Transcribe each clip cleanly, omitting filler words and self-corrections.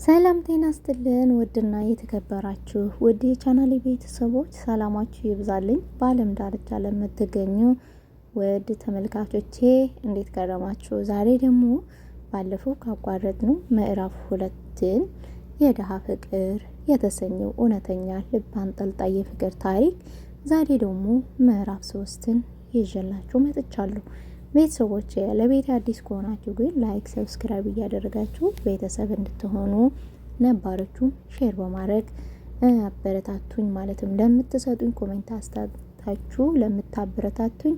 ሰላም ጤና ይስጥልን ውድና የተከበራችሁ ውድ የቻናሌ ቤተሰቦች ሰላማችሁ ይብዛልኝ። በዓለም ዳርቻ ለምትገኙ ውድ ተመልካቾቼ እንዴት ከረማችሁ? ዛሬ ደግሞ ባለፈው ካቋረጥነው ምዕራፍ 2ን የድሃ ፍቅር የተሰኘው እውነተኛ ልብ አንጠልጣይ የፍቅር ታሪክ ዛሬ ደግሞ ምዕራፍ 3ን ይዤላችሁ መጥቻለሁ። ቤተሰቦች ለቤት አዲስ ከሆናችሁ ግን ላይክ ሰብስክራይብ እያደረጋችሁ ቤተሰብ እንድትሆኑ ነባሮቹ ሼር በማድረግ አበረታቱኝ። ማለትም ለምትሰጡኝ ኮሜንት አስተያየታችሁ ለምታበረታቱኝ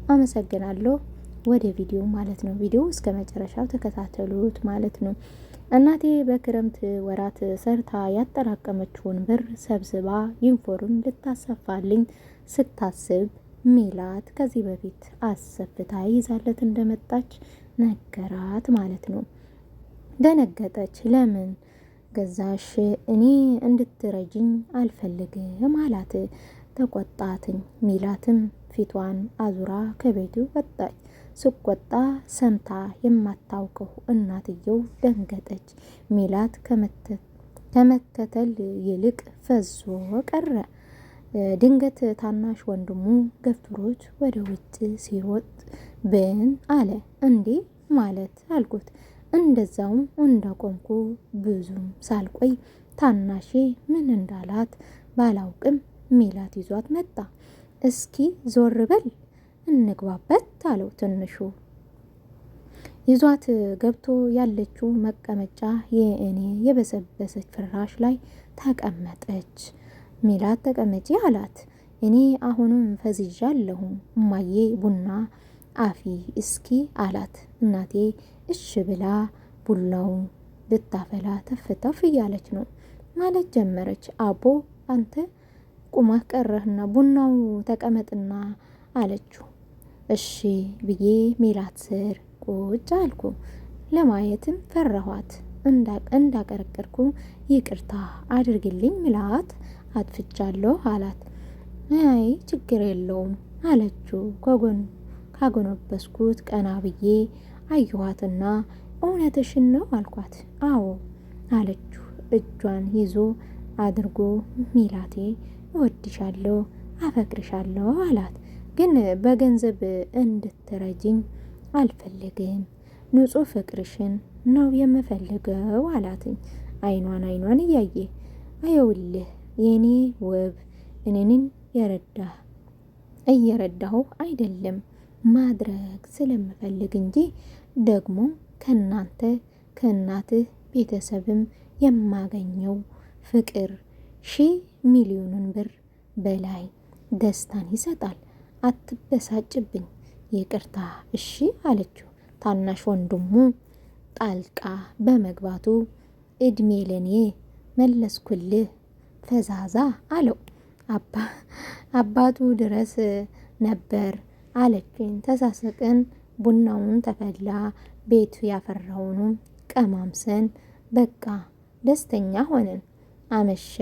አመሰግናለሁ። ወደ ቪዲዮ ማለት ነው። ቪዲዮ እስከ መጨረሻው ተከታተሉት ማለት ነው። እናቴ በክረምት ወራት ሰርታ ያጠራቀመችውን ብር ሰብስባ ዩኒፎርም ልታሰፋልኝ ስታስብ ሜላት ከዚህ በፊት አሰፍታ ይዛለት እንደመጣች ነገራት ማለት ነው። ደነገጠች። ለምን ገዛሽ? እኔ እንድትረጅኝ አልፈልግም አላት። ተቆጣትኝ። ሜላትም ፊቷን አዙራ ከቤቱ ወጣች። ስቆጣ ሰምታ የማታውቀው እናትየው ደንገጠች። ሜላት ከመከተል ይልቅ ፈዞ ቀረ። ድንገት ታናሽ ወንድሙ ገፍትሮት ወደ ውጭ ሲሮጥ ብን አለ። እንዴ ማለት አልኩት። እንደዛውም እንደቆምኩ ብዙም ሳልቆይ ታናሼ ምን እንዳላት ባላውቅም ሜላት ይዟት መጣ። እስኪ ዞር በል እንግባበት አለው ትንሹ። ይዟት ገብቶ ያለችው መቀመጫ የእኔ የበሰበሰች ፍራሽ ላይ ተቀመጠች። ሜላት ተቀመጪ አላት። እኔ አሁንም ፈዝዣለሁ እማዬ ቡና አፊ እስኪ አላት። እናቴ እሺ ብላ ቡናው ልታፈላ ተፍተፍ እያለች ነው ማለት ጀመረች። አቦ አንተ ቁማህ ቀረህና ቡናው ተቀመጥና አለችው። እሺ ብዬ ሜላት ስር ቁጭ አልኩ። ለማየትም ፈራኋት። እንዳቀረቀርኩ ይቅርታ አድርግልኝ ሜላት አጥፍቻለሁ አላት። አይ ችግር የለውም አለችው። ካጎነበስኩት ቀና ብዬ አየኋትና እውነትሽን ነው አልኳት። አዎ አለችው። እጇን ይዞ አድርጎ ሜላቴ እወድሻለሁ አፈቅርሻለሁ አላት። ግን በገንዘብ እንድትረጅኝ አልፈልግም፣ ንጹህ ፍቅርሽን ነው የምፈልገው አላትኝ። አይኗን እያየ አየውልህ የኔ ውብ እኔንን እየረዳሁ አይደለም ማድረግ ስለምፈልግ እንጂ ደግሞ ከእናትህ ቤተሰብም የማገኘው ፍቅር 1,000,000 ብር በላይ ደስታን ይሰጣል። አትበሳጭብኝ፣ ይቅርታ እሺ አለችው። ታናሽ ወንድሙ ጣልቃ በመግባቱ እድሜ ለኔ መለስኩልህ ፈዛዛ አለው። አባቱ ድረስ ነበር አለችኝ። ተሳሰቅን። ቡናውን ተፈላ። ቤቱ ያፈራውን ቀማምሰን በቃ ደስተኛ ሆነን አመሸ።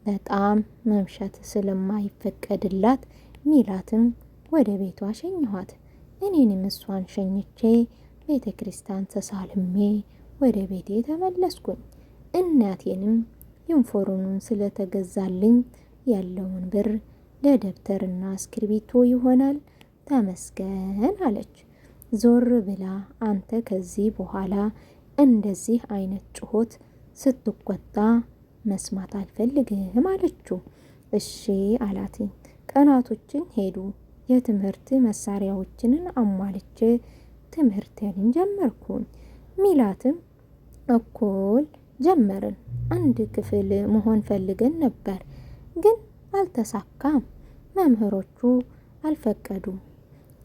በጣም መምሸት ስለማይፈቀድላት ሜላትም ወደ ቤቷ ሸኘኋት። እኔንም እሷን ሸኝቼ ቤተ ክርስቲያን ተሳልሜ ወደ ቤቴ ተመለስኩኝ። እናቴንም ዩኒፎርሙን ስለተገዛልኝ ያለውን ብር ለደብተርና እስክሪብቶ ይሆናል ተመስገን አለች። ዞር ብላ አንተ ከዚህ በኋላ እንደዚህ አይነት ጩኸት ስትቆጣ መስማት አልፈልግም አለችው። እሺ አላት። ቀናቶችን ሄዱ። የትምህርት መሳሪያዎችን አሟልቼ ትምህርቴን ጀመርኩኝ። ሜላትም እኩል ጀመርን። አንድ ክፍል መሆን ፈልገን ነበር ግን አልተሳካም። መምህሮቹ አልፈቀዱም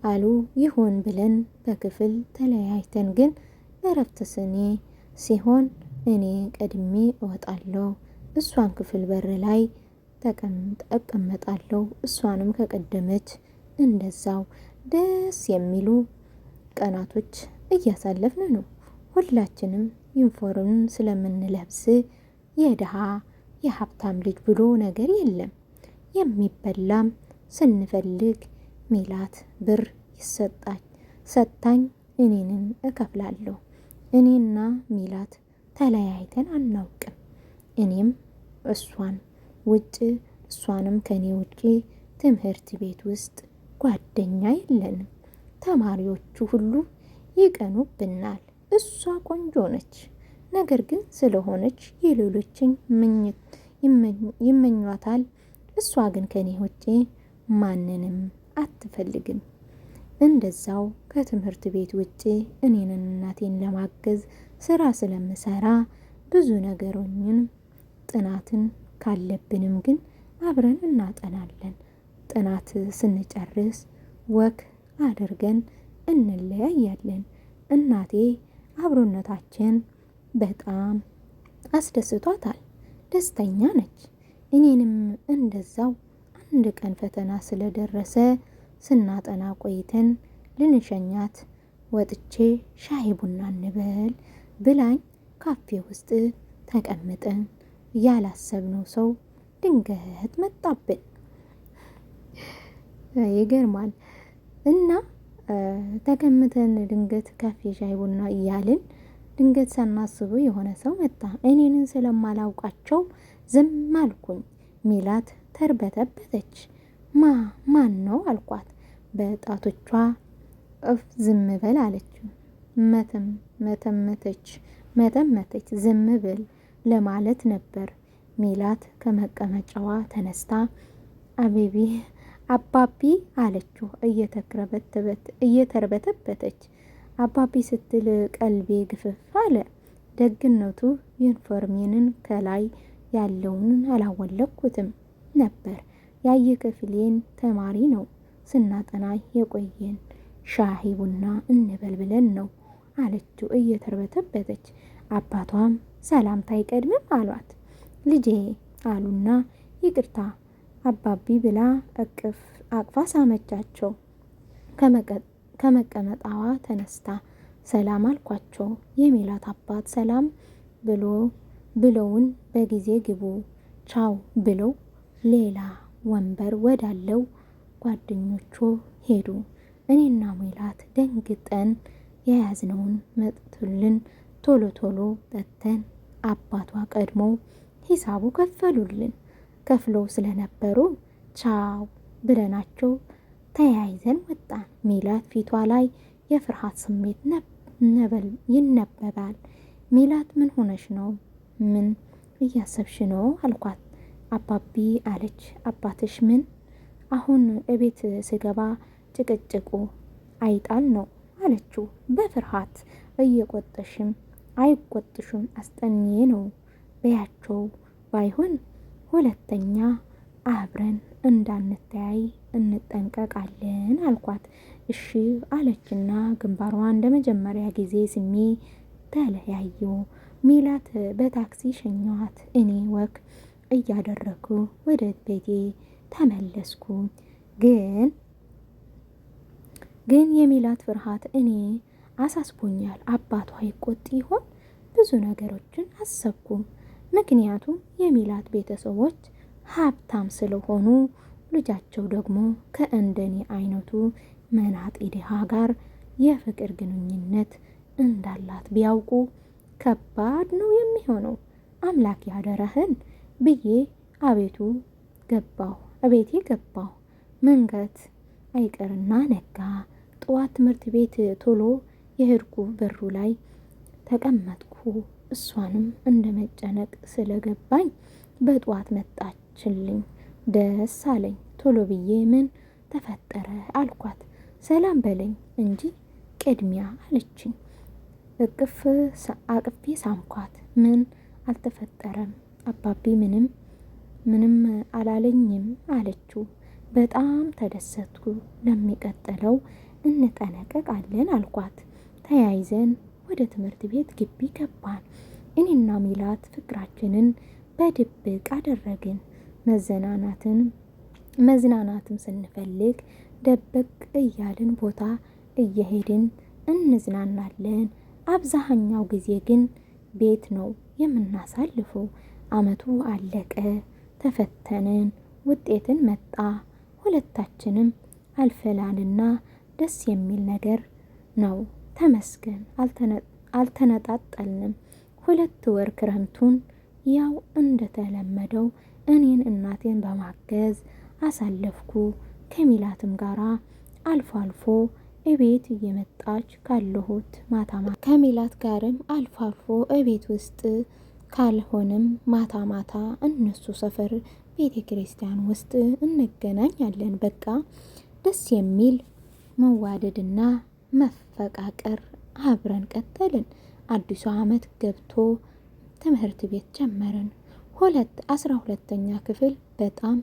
አሉ። ይሆን ብለን በክፍል ተለያይተን ግን እረፍት ሲሆን እኔ ቀድሜ እወጣለሁ፣ እሷን ክፍል በር ላይ እቀመጣለሁ። እሷንም ከቀደመች እንደዛው ደስ የሚሉ ቀናቶች እያሳለፍን ነው። ሁላችንም ዩኒፎርም ስለምንለብስ የድሃ የሀብታም ልጅ ብሎ ነገር የለም። የሚበላም ስንፈልግ ሜላት ብር ሰጣኝ እኔንም እከፍላለሁ። እኔና ሜላት ተለያይተን አናውቅም። እኔም እሷን ውጭ እሷንም ከኔ ውጪ ትምህርት ቤት ውስጥ ጓደኛ የለንም። ተማሪዎቹ ሁሉ ይቀኑብናል። እሷ ቆንጆ ነች፣ ነገር ግን ስለሆነች የሌሎችን ይመኟታል። እሷ ግን ከኔ ውጪ ማንንም አትፈልግም። እንደዛው ከትምህርት ቤት ውጪ እኔንን እናቴን ለማገዝ ስራ ስለምሰራ ብዙ ነገሮችን ጥናትን ካለብንም ግን አብረን እናጠናለን። ጥናት ስንጨርስ ወክ አድርገን እንለያያለን። እናቴ አብሮነታችን በጣም አስደስቷታል፣ ደስተኛ ነች። እኔንም እንደዛው አንድ ቀን ፈተና ስለደረሰ ስናጠና ቆይተን ልንሸኛት ወጥቼ ሻይ ቡና እንበል ብላኝ ካፌ ውስጥ ተቀምጠን ያላሰብነው ሰው ድንገት መጣብን። ይገርማል። እና ተቀምጠን ድንገት ካፌ ሻይ ቡና እያልን ድንገት ሳናስቡ የሆነ ሰው መጣ። እኔንን ስለማላውቃቸው ዝም አልኩኝ። ሜላት ተርበተበተች። ማን ነው አልኳት። በጣቶቿ ዝም በል አለችው። መተመተች። ዝም ብል ለማለት ነበር። ሜላት ከመቀመጫዋ ተነስታ አባቢ አለችው እየተርበተበተች። አባቢ ስትል ቀልቤ ግፍፍ አለ። ደግነቱ ዩኒፎርሜንን ከላይ ያለውን አላወለኩትም ነበር። የክፍሌን ተማሪ ነው። ስናጠና የቆየን ሻሂ ቡና እንበል ብለን ነው አለችው እየተርበተበተች። አባቷም ሰላምታ አይቀድምም አሏት። ልጄ አሉና ይቅርታ አባቢ ብላ አቅፋ ሳመቻቸው። ከመቀመጣዋ ተነስታ ሰላም አልኳቸው። የሜላት አባት ሰላም ብለውን በጊዜ ግቡ ቻው ብለው ሌላ ወንበር ወዳለው ጓደኞቹ ሄዱ። እኔና ሜላት ደንግጠን የያዝነውን መጥቱልን ቶሎ ጠጥተን አባቷ ቀድመው ሂሳቡ ከፈሉልን። ከፍለው ስለነበሩ ቻው ብለናቸው ተያይዘን ወጣን። ሜላት ፊቷ ላይ የፍርሃት ስሜት ይነበባል። ሜላት ምን ሆነሽ ነው? ምን እያሰብሽ ነው አልኳት። አባቢ አለች። አባትሽ ምን? አሁን እቤት ስገባ ጭቅጭቁ አይጣል ነው አለችው በፍርሃት። አይቆጥሽም አስጠንዬ ነው በያቸው። ባይሆን ሁለተኛ አብረን እንዳንተያይ እንጠንቀቃለን አልኳት። እሺ አለችና ግንባሯን እንደ መጀመሪያ ጊዜ ስሜ ተለያዩ። ሜላት በታክሲ ሸኘኋት። እኔ ወክ እያደረኩ ወደ ቤቴ ተመለስኩ። ግን የሜላት ፍርሃት እኔ አሳስቦኛል። አባቷ ይቆጥ ይሆን? ብዙ ነገሮችን አሰብኩ። ምክንያቱም የሜላት ቤተሰቦች ሀብታም ስለሆኑ ልጃቸው ደግሞ ከእንደኔ አይነቱ መናጢ ድሃ ጋር የፍቅር ግንኙነት እንዳላት ቢያውቁ ከባድ ነው የሚሆነው። አምላክ ያደረህን ብዬ እቤቴ ገባሁ። መንገት አይቀርና ነጋ። ጠዋት ትምህርት ቤት ቶሎ የሄድኩ በሩ ላይ ተቀመጥኩ። እሷንም እንደ መጨነቅ ስለገባኝ በጠዋት መጣችልኝ። ደስ አለኝ። ቶሎ ብዬ ምን ተፈጠረ አልኳት። ሰላም በለኝ እንጂ ቅድሚያ አለችኝ። አቅፌ ሳምኳት። ምን አልተፈጠረም አባቢ ምንም አላለኝም አለችው። በጣም ተደሰትኩ። ለሚቀጥለው እንጠነቀቃለን አልኳት። ተያይዘን ወደ ትምህርት ቤት ግቢ ገባን። እኔና ሜላት ፍቅራችንን በድብቅ አደረግን። መዝናናትም ስንፈልግ ደበቅ እያልን ቦታ እየሄድን እንዝናናለን። አብዛኛው ጊዜ ግን ቤት ነው የምናሳልፈው። አመቱ አለቀ፣ ተፈተንን፣ ውጤትን መጣ። ሁለታችንም አልፈላልና ደስ የሚል ነገር ነው። ተመስገን። አልተነጣጠልንም። 2 ወር ክረምቱን ያው እንደተለመደው እኔን እናቴን በማገዝ አሳለፍኩ። ከሚላትም ጋራ አልፎ አልፎ እቤት እየመጣች ካለሁት ማታ ከሚላት ጋርም አልፎ አልፎ እቤት ውስጥ ካልሆነም ማታ ማታ እነሱ ሰፈር ቤተ ክርስቲያን ውስጥ እንገናኛለን። በቃ ደስ የሚል መዋደድና መፈቃቀር አብረን ቀጠልን። አዲሱ ዓመት ገብቶ ትምህርት ቤት ጀመርን። 12ኛ ክፍል በጣም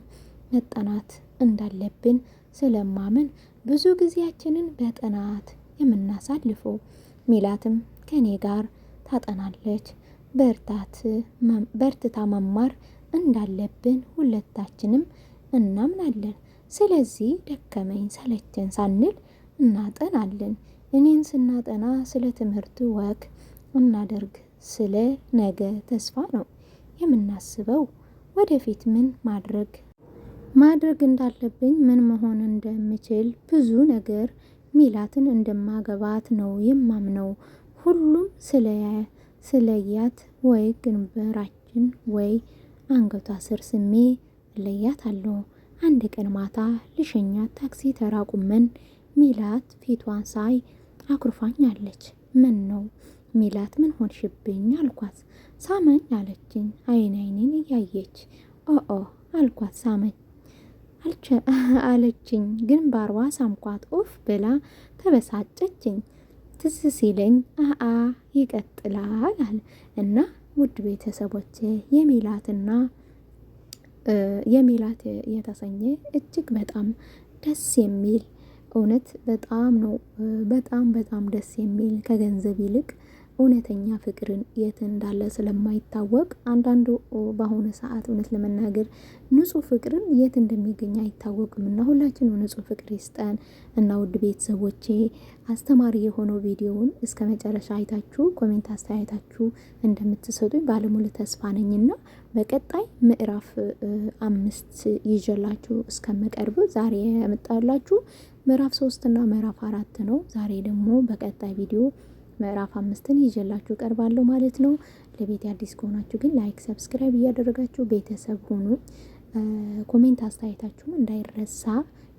መጠናት እንዳለብን ስለማምን ብዙ ጊዜያችንን በጥናት የምናሳልፈው። ሚላትም ከኔ ጋር ታጠናለች። በርትታ መማር እንዳለብን ሁለታችንም እናምናለን። ስለዚህ ደከመኝ ሰለቸን ሳንል እናጠናለን። እኔን ስናጠና ስለ ትምህርት ወግ እናደርግ፣ ስለ ነገ ተስፋ ነው የምናስበው። ወደፊት ምን ማድረግ እንዳለብኝ፣ ምን መሆን እንደምችል፣ ብዙ ነገር ሚላትን እንደማገባት ነው የማምነው። ሁሉም ስለያት ወይ ግንበራችን ወይ አንገቷ ስር ስሜ ለያት አለው። አንድ ቀን ማታ ልሸኛት ታክሲ ተራ ቁመን ሚላት ፊቷን ሳይ አኩርፋኛለች። ምን ነው ሚላት ምን ሆንሽብኝ አልኳት። ሳመኝ አለችኝ አይኔን እያየች። ኦ አልኳት። ሳመኝ አለችኝ ግንባሯ ሳምኳት። ኡፍ ብላ ተበሳጨችኝ። ትዝ ሲለኝ ይቀጥላል አለ እና ውድ ቤተሰቦች የሚላት የተሰኘ እጅግ በጣም ደስ የሚል እውነት በጣም ነው በጣም ደስ የሚል ከገንዘብ ይልቅ እውነተኛ ፍቅርን የት እንዳለ ስለማይታወቅ አንዳንዱ በአሁኑ ሰዓት እውነት ለመናገር ንጹህ ፍቅርን የት እንደሚገኝ አይታወቅም እና ሁላችንም ንጹህ ፍቅር ይስጠን እና ውድ ቤተሰቦቼ አስተማሪ የሆነው ቪዲዮውን እስከ መጨረሻ አይታችሁ ኮሜንት አስተያየታችሁ እንደምትሰጡኝ ባለሙሉ ተስፋ ነኝና በቀጣይ ምዕራፍ 5 ይዤላችሁ እስከመቀርብ ዛሬ ያመጣላችሁ ምዕራፍ 3 እና ምዕራፍ 4 ነው። ዛሬ ደግሞ በቀጣይ ቪዲዮ ምዕራፍ 5ን ይዤላችሁ ቀርባለሁ ማለት ነው። ለቤት አዲስ ከሆናችሁ ግን ላይክ፣ ሰብስክራይብ እያደረጋችሁ ቤተሰብ ሁኑ። ኮሜንት አስተያየታችሁን እንዳይረሳ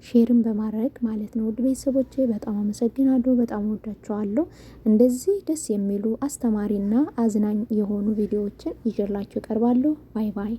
ሼርን በማድረግ ማለት ነው። ውድ ቤተሰቦቼ በጣም አመሰግናለሁ። በጣም ወዳችኋለሁ። እንደዚህ ደስ የሚሉ አስተማሪና አዝናኝ የሆኑ ቪዲዮዎችን ይዤላችሁ ቀርባለሁ። ባይ ባይ።